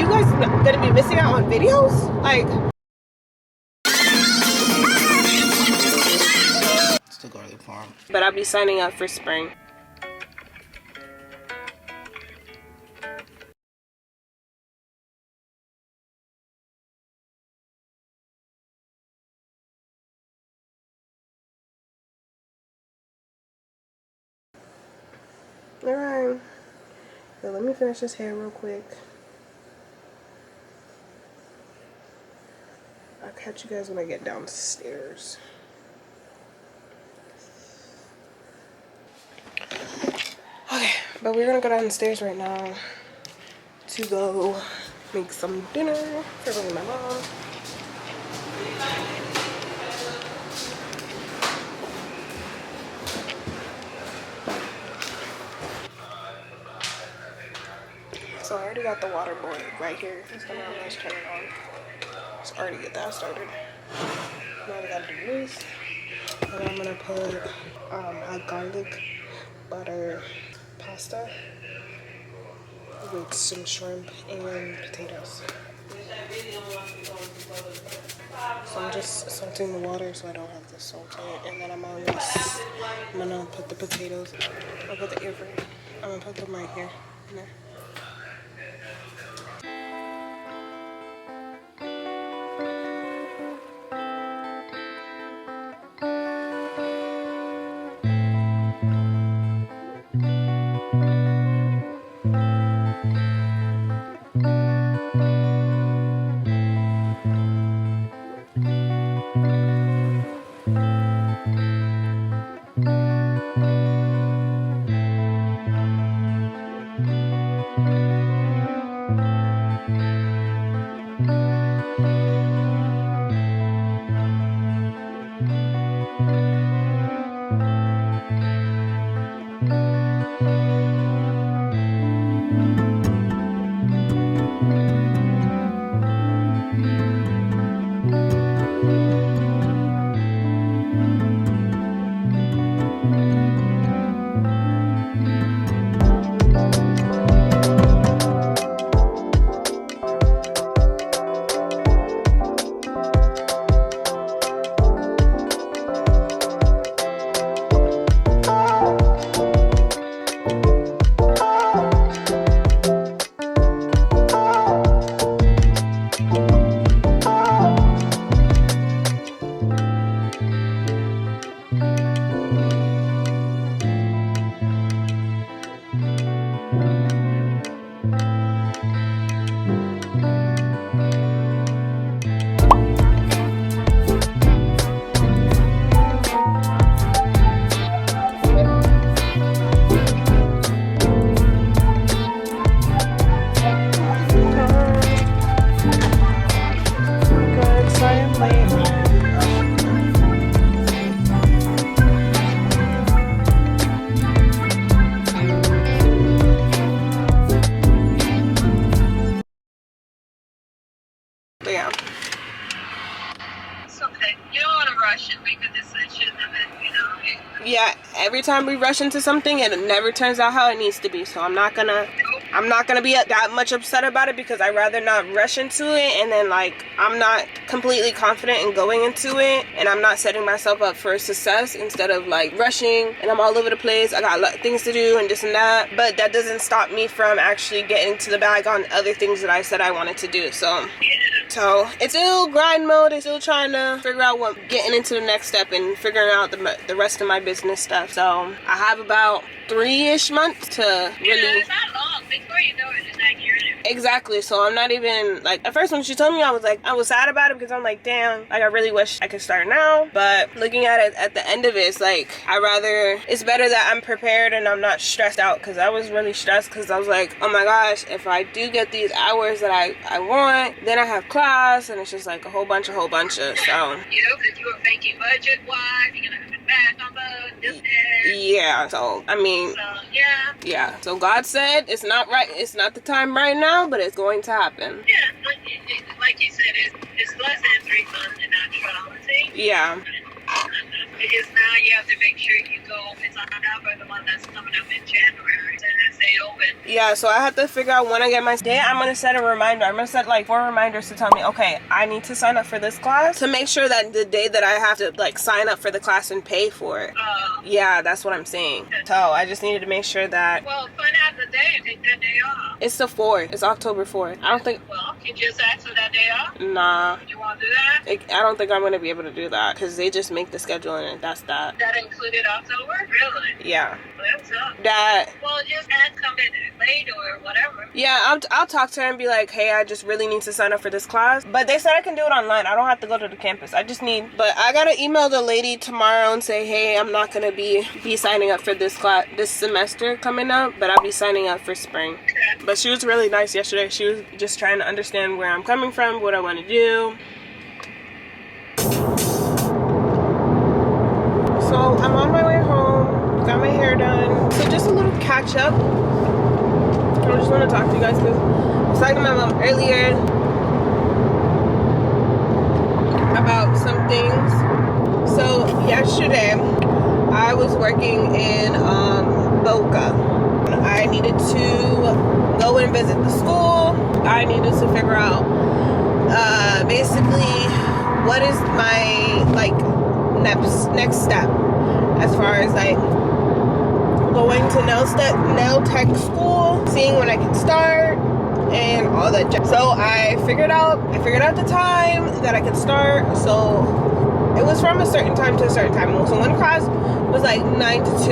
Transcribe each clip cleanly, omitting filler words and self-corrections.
you guys gonna be missing out on videos? Like, still garlic farm. But I'll be signing up for spring. Alright. So let me finish this hair real quick. I'll catch you guys when I get downstairs. Okay, but we're gonna go downstairs right now to go make some dinner for me and my mom. So I already got the water boiling right here. It's gonna almost turn it on. Let's already get that started. Now we gotta do this. And I'm gonna put a garlic butter pasta with some shrimp and potatoes. So I'm just salting the water so I don't have to salt it. And then I'm gonna put the potatoes. I'll put the air fryer. I'm gonna put them right here. In there. Yeah. It's okay. You don't want to rush and make a decision and then, you know. Yeah, every time we rush into something, it never turns out how it needs to be. So I'm not gonna be that much upset about it because I'd rather not rush into it and then like I'm not completely confident in going into it and I'm not setting myself up for success instead of like rushing and I'm all over the place. I got things to do and this and that, but that doesn't stop me from actually getting to the bag on other things that I said I wanted to do. So it's still grind mode. It's still trying to figure out getting into the next step and figuring out the rest of my business stuff. So I have about 3-ish months to really. Yeah, it's not long. Before you know it, it's like you're in it. Exactly. So I'm not even like at first when she told me I was sad about it because I'm like, damn, like I really wish I could start now. But looking at it at the end of it, it's like it's better that I'm prepared and I'm not stressed out because I was really stressed because I was like, oh my gosh, if I do get these hours that I want, then I have class and it's just like a whole bunch of so. Yeah, because you were thinking budget wise, you're gonna have it back on this. Yeah. So I mean. So yeah. Yeah. So God said it's not right. It's not the time right now, but it's going to happen. Yeah, like you said, it's less than 3 months in actuality. Yeah. Because now you have to make sure you go and sign up for the one that's coming up in January. And then stay open. Yeah, so I have to figure out when I get my day. I'm gonna set a reminder. I'm gonna set like 4 reminders to tell me, okay, I need to sign up for this class, to make sure that the day that I have to like sign up for the class and pay for it. Yeah, that's what I'm saying. So I just needed to make sure that. Well, find out the day and take that day off. It's the 4th. It's October 4th. I don't think. Well, you just ask for that day off? Nah. You want to do that? I don't think I'm gonna be able to do that because they just make the schedule and that's that. That included October? Really? Yeah. That's up. That. Well, just ask them late or whatever. Yeah, I'll talk to her and be like, hey, I just really need to sign up for this class. But they said I can do it online. I don't have to go to the campus. I just need. But I gotta email the lady tomorrow and say, hey, I'm not gonna be signing up for this class this semester coming up, but I'll be signing up for spring. Okay. But she was really nice yesterday. She was just trying to understand where I'm coming from, what I want to do. So I'm on my way home, got my hair done. So just a little catch up. I just want to talk to you guys because I was talking to my mom earlier about some things. So yesterday I was working in Boca. I needed to go and visit the school. I needed to figure out basically what is my like next step as far as like going to nail tech school, seeing when I can start and all that. So I figured out the time that I could start. So it was from a certain time to a certain time. So one class was like 9 to 2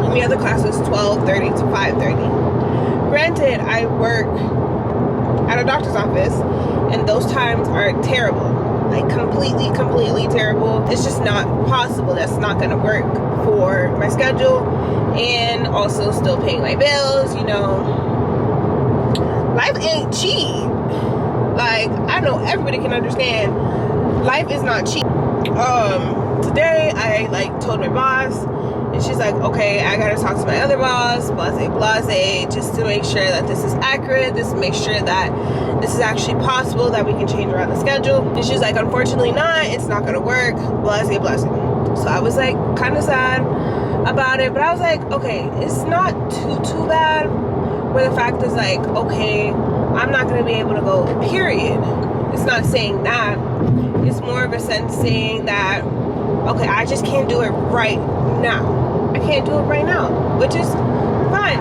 and the other class was 12:30 to 5:30. Granted, I work at a doctor's office and those times are terrible. Like completely terrible. It's just not possible. That's not gonna work for my schedule and also still paying my bills, you know. Life ain't cheap. Like, I know everybody can understand life is not cheap. Today I like told my boss and she's like, okay, I gotta talk to my other boss, blase, just to make sure that this is accurate, just to make sure that this is actually possible, that we can change around the schedule. And she's like, unfortunately not, it's not gonna work, blase. So I was like kind of sad about it, but I was like, okay, it's not too bad, where the fact is like, okay, I'm not gonna be able to go, period. It's not saying that. It's more of a sense saying that, okay, I just can't do it right now. I can't do it right now, which is fine.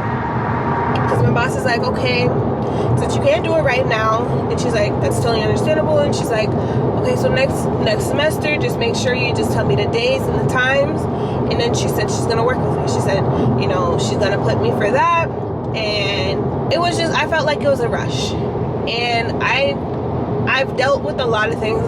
Because my boss is like, okay, since you can't do it right now, and she's like, that's totally understandable. And she's like, okay, so next semester, just make sure you just tell me the days and the times. And then she said she's gonna work with me. She said, you know, she's gonna put me for that. And it was just, I felt like it was a rush. And I've dealt with a lot of things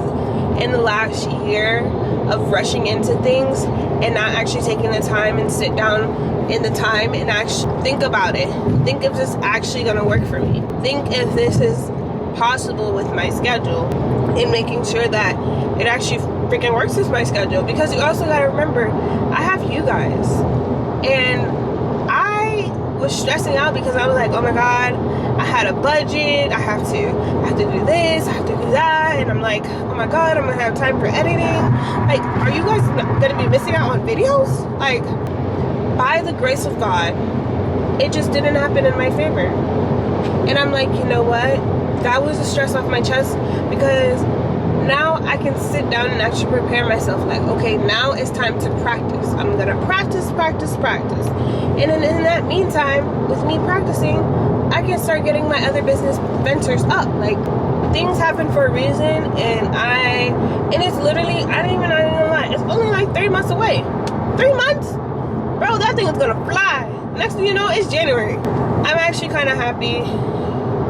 in the last year of rushing into things and not actually taking the time and sit down in the time and actually think about it. Think if this is actually gonna work for me. Think if this is possible with my schedule, and making sure that it actually freaking works with my schedule. Because you also gotta remember, I have you guys. And I was stressing out because I was like, oh my god, I had a budget, I have to do this, I have to do that, and I'm like, oh my god, I'm gonna have time for editing. Like, are you guys gonna be missing out on videos? Like, by the grace of God, it just didn't happen in my favor. And I'm like, you know what? That was a stress off my chest, because now I can sit down and actually prepare myself. Like, okay, now it's time to practice. I'm gonna practice. And then in that meantime, with me practicing, I can start getting my other business ventures up. Like, things happen for a reason, and it's literally, I'm not even gonna lie, it's only like 3 months away. 3 months? Bro, that thing is gonna fly. Next thing you know, it's January. I'm actually kind of happy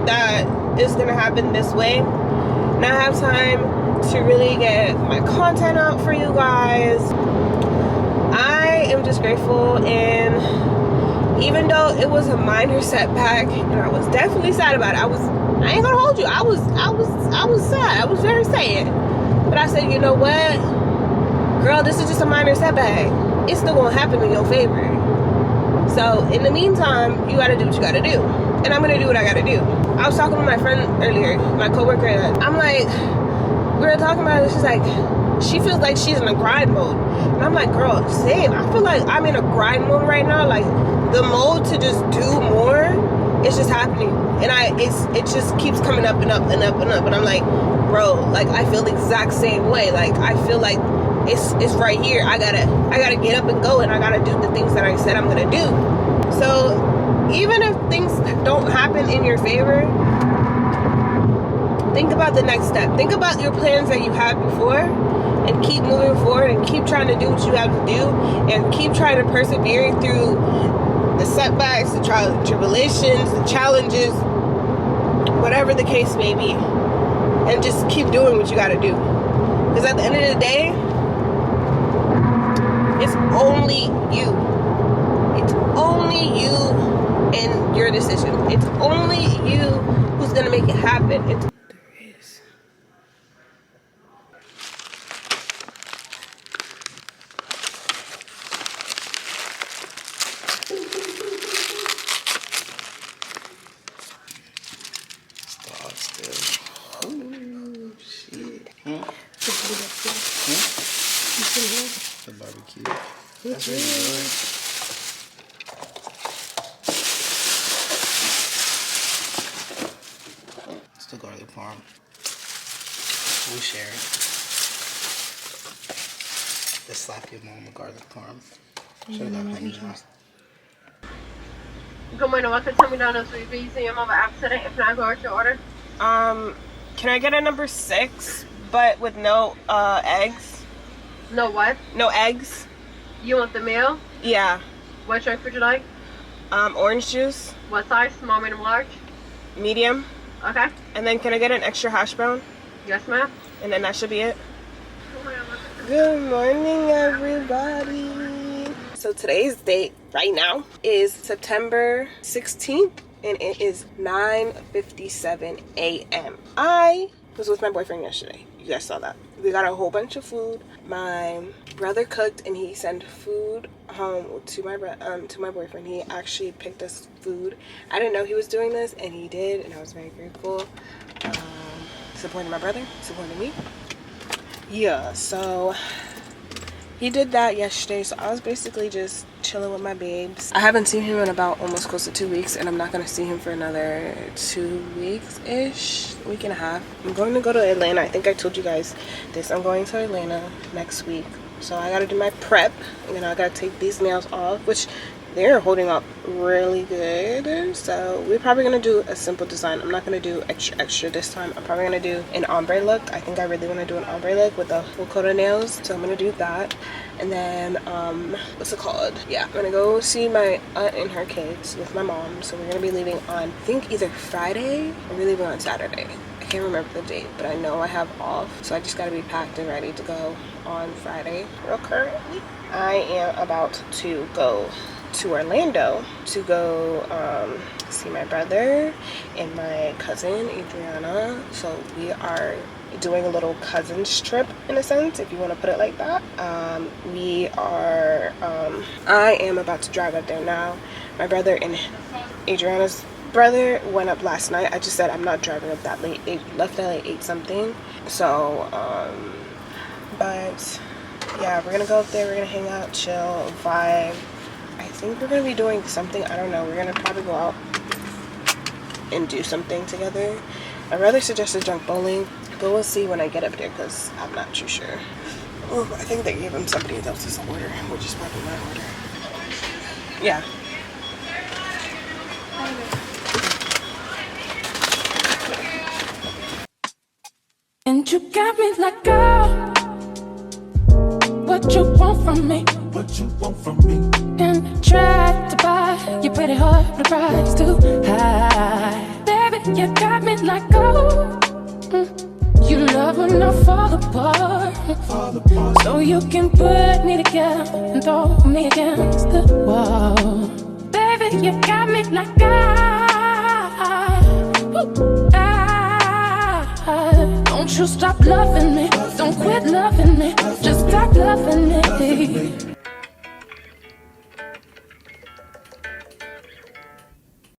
that it's gonna happen this way. Now I have time to really get my content out for you guys. I am just grateful, and even though it was a minor setback, and I was definitely sad about it, I ain't gonna hold you, I was sad, I was very sad, but I said, you know what, girl, this is just a minor setback, it's still gonna happen in your favor. So in the meantime, you gotta do what you gotta do, and I'm gonna do what I gotta do. I was talking to my friend earlier, my coworker, I'm like, we were talking about it, she's like, she feels like she's in a grind mode. And I'm like, girl, same. I feel like I'm in a grind mode right now. Like, the mode to just do more, it's just happening. And it just keeps coming up and up and up and up. And I'm like, bro, like, I feel the exact same way. Like, I feel like it's right here. I gotta get up and go, and I gotta do the things that I said I'm gonna do. So even if things don't happen in your favor, think about the next step. Think about your plans that you had before, and keep moving forward, and keep trying to do what you have to do, and keep trying to persevere through the setbacks, the trials and tribulations, the challenges, whatever the case may be, and just keep doing what you got to do. Because at the end of the day, it's only you. It's only you and your decision. It's only you who's gonna make it happen. There is. Oh shit. The barbecue. That's really good. Still garlic parm. We'll share it. The slap your mom with garlic parm. Should have got honey now. Good morning. Welcome to McDonald's. Will you be using your mobile app today? If not, go with your order. Can I get a number 6, but with no eggs? No what? No eggs. You want the meal? Yeah. What drink would you like? Orange juice. What size? Small, medium, large? Medium. Okay. And then can I get an extra hash brown? Yes, ma'am. And then that should be it. Good morning, everybody. So today's date right now is September 16th, and it is 9:57 a.m. I was with my boyfriend yesterday. You guys saw that. We got a whole bunch of food. My brother cooked, and he sent food home to my boyfriend. He actually picked us food. I didn't know he was doing this, and he did, and I was very grateful. Supporting my brother, supporting me. Yeah, so he did that yesterday, so I was basically just chilling with my babes. I haven't seen him in about almost close to 2 weeks, and I'm not gonna see him for another 2 weeks-ish, week and a half. I'm going to go to Atlanta. I think I told you guys this. I'm going to Atlanta next week, so I gotta do my prep. You know, I gotta take these nails off, which they're holding up really good. So we're probably gonna do a simple design. I'm not gonna do extra this time. I'm probably gonna do an ombre look. I think I really want to do an ombre look with a full coat of nails, so I'm gonna do that. And then what's it called? Yeah, I'm gonna go see my aunt and her kids with my mom. So we're gonna be leaving on, I think, either Friday or we're leaving on Saturday. I can't remember the date, but I know I have off, so I just gotta be packed and ready to go on Friday. Real currently, I am about to go to Orlando to go see my brother and my cousin Adriana. So we are doing a little cousins trip, in a sense, if you want to put it like that. I am about to drive up there now. My brother and Adriana's brother went up last night. I just said I'm not driving up that late. They left at like 8 something. So but yeah, we're gonna go up there, we're gonna hang out, chill, vibe. I think we're gonna be doing something, I don't know, we're gonna probably go out and do something together. My brother suggested junk bowling, but we'll see when I get up there, because I'm not too sure. Oh, I think they gave him somebody else's order, which is probably my order. Yeah. And you got me like, girl, what you want from me? What you want from me? And I tried to buy your pretty heart, but the price too high. Baby, you got me like, oh, you love when I fall apart. So you can put me together and throw me against the wall. Baby, you got me like, don't you stop loving me, don't quit loving me, just stop loving me.